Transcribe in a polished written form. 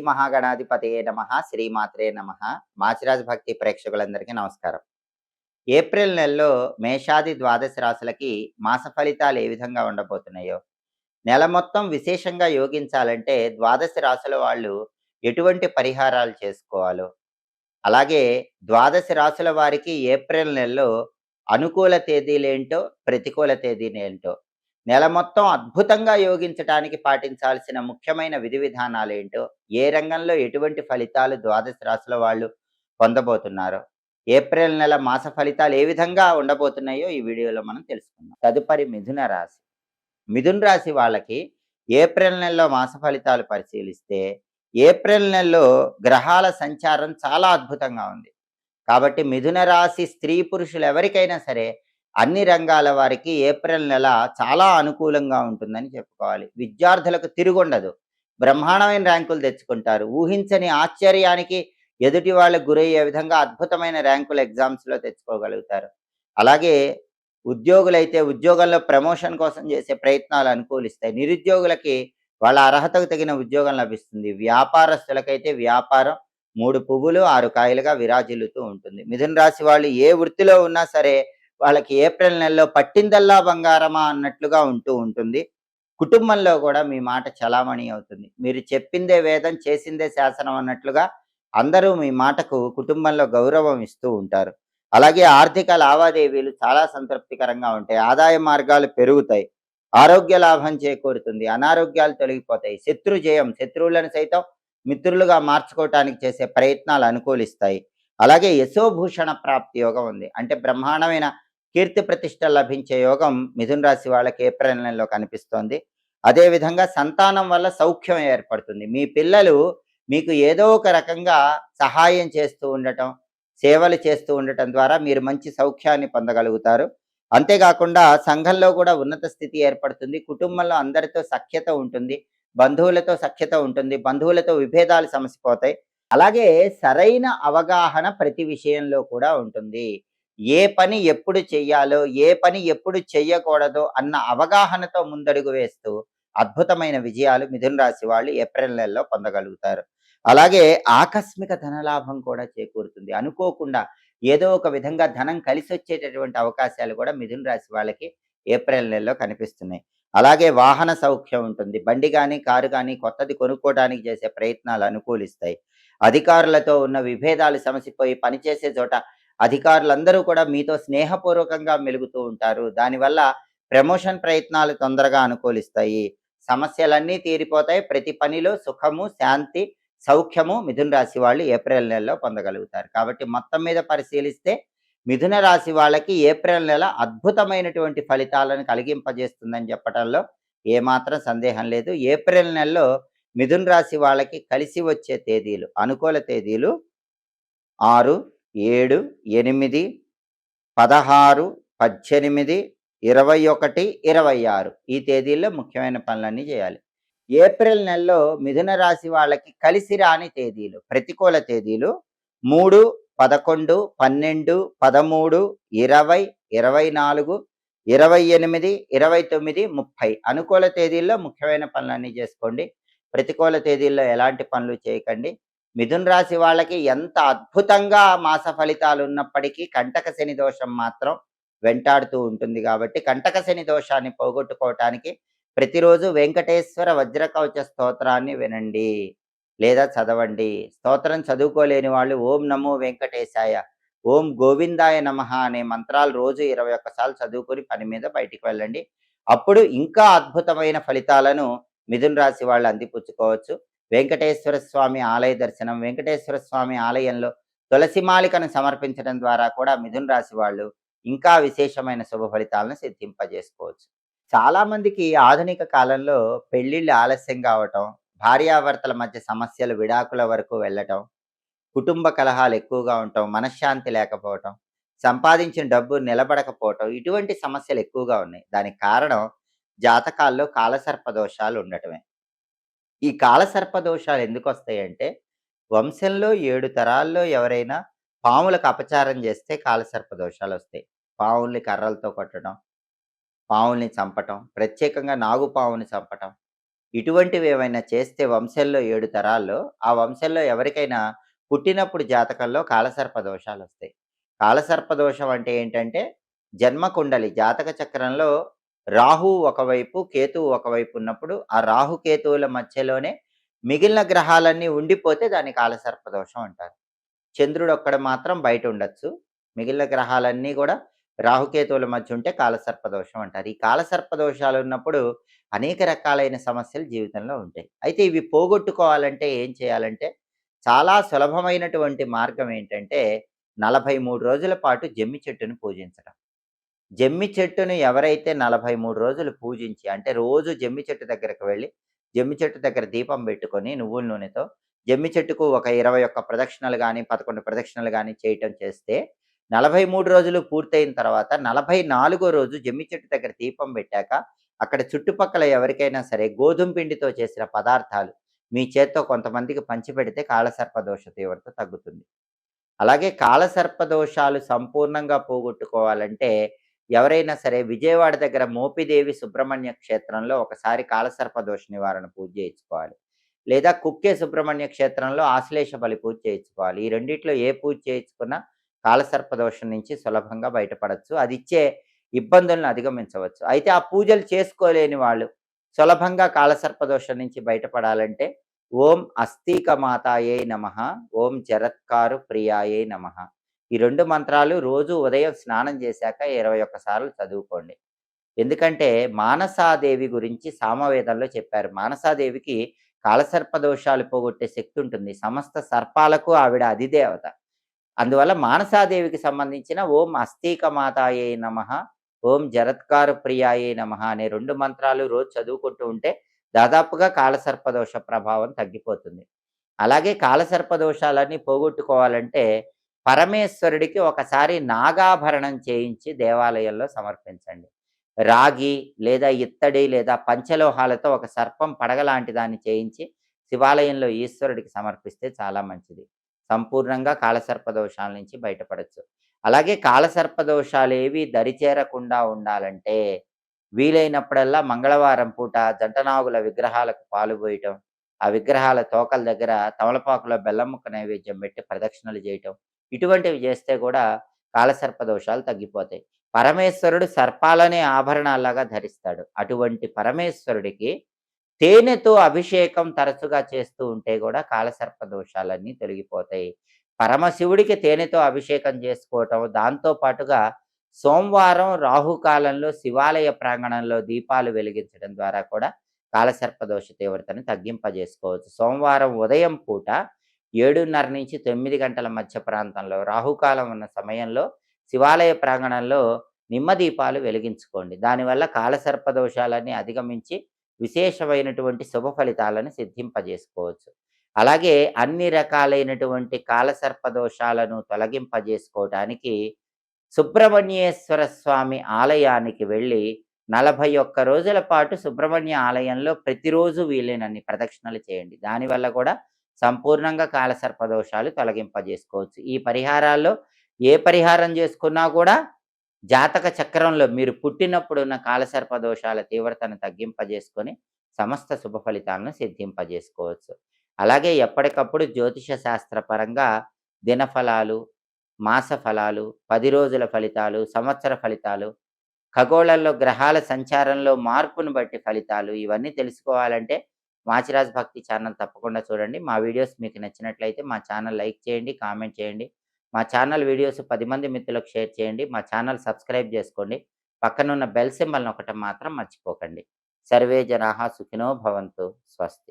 మహాగణాధిపతయే నమః. శ్రీమాత్రే నమః. మాచిరాజ్ భక్తి ప్రేక్షకులందరికీ నమస్కారం. ఏప్రిల్ నెలలో మేషాది ద్వాదశ రాశులకి మాస ఫలితాలు ఏ విధంగా ఉండబోతున్నాయో, నెల మొత్తం విశేషంగా యోగించాలంటే ద్వాదశ రాశుల వాళ్ళు ఎటువంటి పరిహారాలు చేసుకోవాలో, అలాగే ద్వాదశ రాశుల వారికి ఏప్రిల్ నెలలో అనుకూల తేదీలేంటో, ప్రతికూల తేదీలేంటో, నెల మొత్తం అద్భుతంగా యోగించటానికి పాటించాల్సిన ముఖ్యమైన విధి విధానాలేంటో, ఏ రంగంలో ఎటువంటి ఫలితాలు ద్వాదశ రాశుల వాళ్ళు పొందబోతున్నారో, ఏప్రిల్ నెల మాస ఫలితాలు ఏ విధంగా ఉండబోతున్నాయో ఈ వీడియోలో మనం తెలుసుకుందాం. తదుపరి మిథున రాశి. మిథున రాశి వాళ్ళకి ఏప్రిల్ నెలలో మాస ఫలితాలు పరిశీలిస్తే, ఏప్రిల్ నెలలో గ్రహాల సంచారం చాలా అద్భుతంగా ఉంది. కాబట్టి మిథున రాశి స్త్రీ పురుషులు ఎవరికైనా సరే అన్ని రంగాల వారికి ఏప్రిల్ నెల చాలా అనుకూలంగా ఉంటుందని చెప్పుకోవాలి. విద్యార్థులకు తిరుగుండదు. బ్రహ్మాండమైన ర్యాంకులు తెచ్చుకుంటారు. ఊహించని ఆశ్చర్యానికి ఎదుటి వాళ్ళకు గురయ్యే విధంగా అద్భుతమైన ర్యాంకులు ఎగ్జామ్స్లో తెచ్చుకోగలుగుతారు. అలాగే ఉద్యోగులైతే ఉద్యోగంలో ప్రమోషన్ కోసం చేసే ప్రయత్నాలు అనుకూలిస్తాయి. నిరుద్యోగులకి వాళ్ళ అర్హతకు తగిన ఉద్యోగం లభిస్తుంది. వ్యాపారస్తులకైతే వ్యాపారం 3 పువ్వులు 6 కాయలుగా విరాజిల్లుతూ ఉంటుంది. మిథున రాశి వాళ్ళు ఏ వృత్తిలో ఉన్నా సరే వాళ్ళకి ఏప్రిల్ నెలలో పట్టిందల్లా బంగారమా అన్నట్లుగా ఉంటూ ఉంటుంది. కుటుంబంలో కూడా మీ మాట చలామణి అవుతుంది. మీరు చెప్పిందే వేదం, చేసిందే శాసనం అన్నట్లుగా అందరూ మీ మాటకు కుటుంబంలో గౌరవం ఇస్తూ ఉంటారు. అలాగే ఆర్థిక లావాదేవీలు చాలా సంతృప్తికరంగా ఉంటాయి. ఆదాయ మార్గాలు పెరుగుతాయి. ఆరోగ్య లాభం చేకూరుతుంది. అనారోగ్యాలు తొలగిపోతాయి. శత్రువులను సైతం మిత్రులుగా మార్చుకోవటానికి చేసే ప్రయత్నాలు అనుకూలిస్తాయి. అలాగే యశోభూషణ ప్రాప్తి యోగం ఉంది. అంటే బ్రహ్మాండమైన కీర్తి ప్రతిష్ట లభించే యోగం మిథున రాశి వాళ్ళకి ఏప్రిల్ నెలలో కనిపిస్తోంది. అదేవిధంగా సంతానం వల్ల సౌఖ్యం ఏర్పడుతుంది. మీ పిల్లలు మీకు ఏదో ఒక రకంగా సహాయం చేస్తూ ఉండటం, సేవలు చేస్తూ ఉండటం ద్వారా మీరు మంచి సౌఖ్యాన్ని పొందగలుగుతారు. అంతేకాకుండా సంఘంలో కూడా ఉన్నత స్థితి ఏర్పడుతుంది. కుటుంబంలో అందరితో సఖ్యత ఉంటుంది. బంధువులతో సఖ్యత ఉంటుంది. బంధువులతో విభేదాలు సమసిపోతాయి. అలాగే సరైన అవగాహన ప్రతి విషయంలో కూడా ఉంటుంది. ఏ పని ఎప్పుడు చెయ్యాలో, ఏ పని ఎప్పుడు చెయ్యకూడదో అన్న అవగాహనతో ముందడుగు వేస్తూ అద్భుతమైన విజయాలు మిథున రాశి వాళ్ళు ఏప్రిల్ నెలలో పొందగలుగుతారు. అలాగే ఆకస్మిక ధనలాభం కూడా చేకూరుతుంది. అనుకోకుండా ఏదో ఒక విధంగా ధనం కలిసి వచ్చేటటువంటి అవకాశాలు కూడా మిథున రాశి వాళ్ళకి ఏప్రిల్ నెలలో కనిపిస్తున్నాయి. అలాగే వాహన సౌఖ్యం ఉంటుంది. బండి కానీ, కారు కానీ కొత్తది కొనుక్కోవడానికి చేసే ప్రయత్నాలు అనుకూలిస్తాయి. అధికారులతో ఉన్న విభేదాలు సమసిపోయి పనిచేసే చోట అధికారులందరూ కూడా మీతో స్నేహపూర్వకంగా మెలుగుతూ ఉంటారు. దానివల్ల ప్రమోషన్ ప్రయత్నాలు తొందరగా అనుకూలిస్తాయి. సమస్యలన్నీ తీరిపోతాయి. ప్రతి పనిలో సుఖము, శాంతి, సౌఖ్యము మిథున రాశి వాళ్ళు ఏప్రిల్ నెలలో పొందగలుగుతారు. కాబట్టి మొత్తం మీద పరిశీలిస్తే మిథున రాశి వాళ్ళకి ఏప్రిల్ నెల అద్భుతమైనటువంటి ఫలితాలను కలిగింపజేస్తుందని చెప్పడంలో ఏమాత్రం సందేహం లేదు. ఏప్రిల్ నెలలో మిథున రాశి వాళ్ళకి కలిసి వచ్చే తేదీలు, అనుకూల తేదీలు 6, 7, 8, 16, 18, 21, 26 ఈ తేదీల్లో ముఖ్యమైన పనులన్నీ చేయాలి. ఏప్రిల్ నెలలో మిథున రాశి వాళ్ళకి కలిసి రాని తేదీలు, ప్రతికూల తేదీలు 3, 11, 12, 13, 20, 24, 28, 29, 30 అనుకూల తేదీల్లో ముఖ్యమైన పనులన్నీ చేసుకోండి. ప్రతికూల తేదీల్లో ఎలాంటి పనులు చేయకండి. మిథున రాశి వాళ్ళకి ఎంత అద్భుతంగా మాస ఫలితాలు ఉన్నప్పటికీ కంటక శని దోషం మాత్రం వెంటాడుతూ ఉంటుంది. కాబట్టి కంటక శని దోషాన్ని పోగొట్టుకోవటానికి ప్రతిరోజు వెంకటేశ్వర వజ్రకవచ స్తోత్రాన్ని వినండి లేదా చదవండి. స్తోత్రం చదువుకోలేని వాళ్ళు ఓం నమో వెంకటేశాయ, ఓం గోవిందాయ నమః అనే మంత్రాలు రోజు 21 సార్లు చదువుకొని పని మీద బయటికి వెళ్ళండి. అప్పుడు ఇంకా అద్భుతమైన ఫలితాలను మిథున రాశి వాళ్ళు అందిపుచ్చుకోవచ్చు. వెంకటేశ్వర స్వామి ఆలయ దర్శనం, వెంకటేశ్వర స్వామి ఆలయంలో తులసి మాలికను సమర్పించడం ద్వారా కూడా మిథున రాశి వాళ్ళు ఇంకా విశేషమైన శుభ ఫలితాలను సిద్ధింపజేసుకోవచ్చు. చాలా మందికి ఆధునిక కాలంలో పెళ్లిళ్ళు ఆలస్యం కావటం, భార్యాభర్తల మధ్య సమస్యలు విడాకుల వరకు వెళ్ళటం, కుటుంబ కలహాలు ఎక్కువగా ఉండటం, మనశ్శాంతి లేకపోవటం, సంపాదించిన డబ్బు నిలబడకపోవటం, ఇటువంటి సమస్యలు ఎక్కువగా ఉన్నాయి. దానికి కారణం జాతకాల్లో కాలసర్ప దోషాలు ఉండటమే. ఈ కాలసర్ప దోషాలు ఎందుకు వస్తాయంటే, వంశంలో 7 తరాల్లో ఎవరైనా పాములకు అపచారం చేస్తే కాలసర్ప దోషాలు వస్తాయి. పావుల్ని కర్రలతో కొట్టడం, పావుల్ని చంపటం, ప్రత్యేకంగా నాగుపావుని చంపటం, ఇటువంటివి ఏమైనా చేస్తే వంశంలో 7 తరాల్లో, ఆ వంశంలో ఎవరికైనా పుట్టినప్పుడు జాతకంలో కాలసర్ప దోషాలొస్తాయి. కాలసర్ప దోషం అంటే ఏంటంటే, జన్మకుండలి జాతక చక్రంలో రాహువు ఒకవైపు, కేతువు ఒకవైపు ఉన్నప్పుడు, ఆ రాహు, కేతువుల మధ్యలోనే మిగిలిన గ్రహాలన్నీ ఉండిపోతే దాన్ని కాలసర్ప దోషం అంటారు. చంద్రుడొక్కడు మాత్రం బయటుండొచ్చు. మిగిలిన గ్రహాలన్నీ గూడా రాహుకేతువుల మధ్య ఉంటే కాలసర్ప దోషం అంటారు. ఈ కాలసర్ప దోషాలున్నప్పుడు అనేక రకాలైన సమస్యలు జీవితంలో ఉంటాయి. అయితే ఇవి పోగొట్టుకోవాలంటే ఏం చేయాలంటే, చాలా సులభమైనటువంటి మార్గం ఏంటంటే, 43 రోజుల పాటు జమ్మి చెట్టును పూజించడం. జమ్మి చెట్టును ఎవరైతే 43 రోజులు పూజించి అంటే రోజు జమ్మి చెట్టు దగ్గరకు వెళ్ళి, జమ్మి చెట్టు దగ్గర దీపం పెట్టుకొని నువ్వుల నూనెతో, జమ్మి చెట్టుకు ఒక 21 ప్రదక్షిణలు గాని, 11 ప్రదక్షిణలు గాని చేయటం చేస్తే, 43 రోజులు పూర్తయిన తర్వాత 44 రోజు జమ్మి చెట్టు దగ్గర దీపం పెట్టాక, అక్కడ చుట్టుపక్కల ఎవరికైనా సరే గోధుమ పిండితో చేసిన పదార్థాలు మీ చేత్తో కొంతమందికి పంచిపెడితే కాలసర్ప దోష తీవ్రత తగ్గుతుంది. అలాగే కాలసర్ప దోషాలు సంపూర్ణంగా పోగొట్టుకోవాలంటే, ఎవరైనా సరే విజయవాడ దగ్గర మోపిదేవి సుబ్రహ్మణ్య క్షేత్రంలో ఒకసారి కాలసర్ప దోష నివారణ పూజ చేయించుకోవాలి. లేదా కుక్కే సుబ్రహ్మణ్య క్షేత్రంలో ఆశ్లేష బలి పూజ చేయించుకోవాలి. ఈ రెండిట్లో ఏ పూజ చేయించుకున్నా కాలసర్ప దోషం నుంచి సులభంగా బయటపడొచ్చు. అదిచ్చే ఇబ్బందులను అధిగమించవచ్చు. అయితే ఆ పూజలు చేసుకోలేని వాళ్ళు సులభంగా కాలసర్ప దోషం నుంచి బయటపడాలంటే ఓం అస్థికమాతాయై నమః, ఓం జరత్కారు ప్రియాయై నమః. ఈ 2 మంత్రాలు రోజు ఉదయం స్నానం చేశాక 21 సార్లు చదువుకోండి. ఎందుకంటే మానసాదేవి గురించి సామవేదంలో చెప్పారు. మానసాదేవికి కాలసర్ప దోషాలు పోగొట్టే శక్తి ఉంటుంది. సమస్త సర్పాలకు ఆవిడ అధిదేవత. అందువల్ల మానసాదేవికి సంబంధించిన ఓం అస్థికమాతాయై నమః, ఓం జరత్కార ప్రియాయై నమః అనే 2 మంత్రాలు రోజు చదువుకుంటూ ఉంటే దాదాపుగా కాలసర్ప దోష ప్రభావం తగ్గిపోతుంది. అలాగే కాలసర్ప దోషాలన్నీ పోగొట్టుకోవాలంటే పరమేశ్వరుడికి ఒకసారి నాగాభరణం చేయించి దేవాలయంలో సమర్పించండి. రాగి లేదా ఇత్తడి లేదా పంచలోహాలతో ఒక సర్పం పడగ లాంటి దాన్ని చేయించి శివాలయంలో ఈశ్వరుడికి సమర్పిస్తే చాలా మంచిది. సంపూర్ణంగా కాలసర్ప దోషాల నుంచి బయటపడొచ్చు. అలాగే కాలసర్ప దోషాలేవి దరిచేరకుండా ఉండాలంటే వీలైనప్పుడల్లా మంగళవారం పూట జంటనాగుల విగ్రహాలకు పాలు పోయటం, ఆ విగ్రహాల తోకల దగ్గర తమలపాకులో బెల్లం ముక్క నైవేద్యం పెట్టి ప్రదక్షిణలు చేయటం, ఇటువంటివి చేస్తే కూడా కాలసర్ప దోషాలు తగ్గిపోతాయి. పరమేశ్వరుడు సర్పాలనే ఆభరణాల్లాగా ధరిస్తాడు. అటువంటి పరమేశ్వరుడికి తేనెతో అభిషేకం తరచుగా చేస్తూ ఉంటే కూడా కాలసర్ప దోషాలన్నీ తొలగిపోతాయి. పరమశివుడికి తేనెతో అభిషేకం చేసుకోవటం, దాంతో పాటుగా సోమవారం రాహుకాలంలో శివాలయ ప్రాంగణంలో దీపాలు వెలిగించడం ద్వారా కూడా కాలసర్ప దోష తీవ్రతను తగ్గింపజేసుకోవచ్చు. సోమవారం ఉదయం పూట 7:30-9 గంటల మధ్య ప్రాంతంలో రాహుకాలం ఉన్న సమయంలో శివాలయ ప్రాంగణంలో నిమ్మ దీపాలు వెలిగించుకోండి. దానివల్ల కాలసర్ప దోషాలన్నీ అధిగమించి విశేషమైనటువంటి శుభ ఫలితాలను సిద్ధింపజేసుకోవచ్చు. అలాగే అన్ని రకాలైనటువంటి కాలసర్ప దోషాలను తొలగింపజేసుకోవటానికి సుబ్రహ్మణ్యేశ్వర స్వామి ఆలయానికి వెళ్ళి 41 రోజుల పాటు సుబ్రహ్మణ్య ఆలయంలో ప్రతిరోజు వీలైనన్ని ప్రదక్షిణలు చేయండి. దానివల్ల కూడా సంపూర్ణంగా కాలసర్ప దోషాలు తొలగింపజేసుకోవచ్చు. ఈ పరిహారాల్లో ఏ పరిహారం చేసుకున్నా కూడా జాతక చక్రంలో మీరు పుట్టినప్పుడు ఉన్న కాలసర్ప దోషాల తీవ్రతను తగ్గింపజేసుకొని సమస్త శుభ ఫలితాలను సిద్ధింపజేసుకోవచ్చు. అలాగే ఎప్పటికప్పుడు జ్యోతిష శాస్త్రపరంగా దినఫలాలు, మాస ఫలాలు, 10 రోజుల ఫలితాలు, సంవత్సర ఫలితాలు, ఖగోళంలో గ్రహాల సంచారంలో మార్పును బట్టి ఫలితాలు ఇవన్నీ తెలుసుకోవాలంటే మాచిరాజ్ భక్తి ఛానల్ తప్పకుండా చూడండి. మా వీడియోస్ మీకు నచ్చినట్లయితే మా ఛానల్ లైక్ చేయండి, కామెంట్ చేయండి. మా ఛానల్ వీడియోస్ 10 మంది మిత్రులకు షేర్ చేయండి. మా ఛానల్ సబ్స్క్రైబ్ చేసుకోండి. పక్కనున్న బెల్ సింబల్ నొక్కటం మాత్రం మర్చిపోకండి. సర్వే జనాః సుఖినో భవంతు. స్వస్తి.